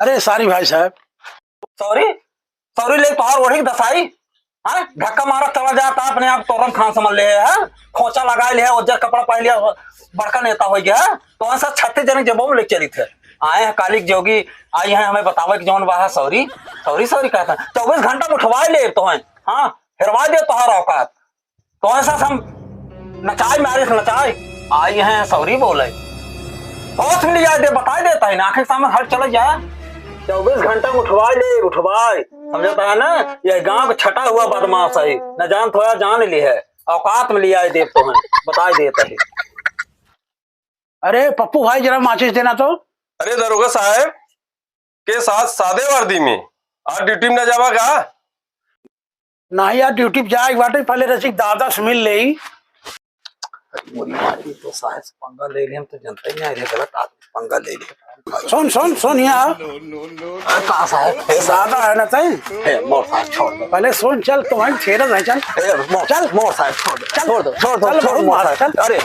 अरे सॉरी भाई साहब। सॉरी सॉरी ले तोहार ओढ़ी दसाई। हाँ धक्का मारा चला जाता अपने आप तोरन खान समझ ले है, खोचा लगा ले, उज्जर कपड़ा पहन लिया, बड़का नेता हो गया। तो ऐसा 36 जन जब ले चली थे आए हैं कालिक जोगी आई है हमें बतावे कि जौन बाहर सॉरी सॉरी सॉरी कहता है 24 घंटा में उठवा ले तो है। हाँ हिरवा दे तोहार औकात तो ऐसा हम नचाई मारे नचाई आई है सॉरी बोले बहुत मिल जाए दे बता देता है ना आखिर सामने हट चला जाए 24 घंटा में उठवाए समझता है ना। ये गांव का छटा हुआ बदमाश है न जान थोड़ा जान ली है औकात में लिया है देव तो है बता देता है। अरे पप्पू भाई जरा माचिस देना तो। अरे दरोगा साहब के साथ सादे वर्दी में आज ड्यूटी में न जावा का ना यार ड्यूटी पे जाए बाटे पहले रसिक दादा से मिल ले। तो साहब पंगा ले ले हम तो जनता ही नहीं गलत आदमी पंगा ले ले। सुन सुन सुन यहाँ कहाँ साहब दादा है ना तय मोर साहब छोड़ दो पहले सुन चल तुम्हारी छेड़ा है चल चल मोर साहब छोड़ दो चल छोड़ दो चल अरे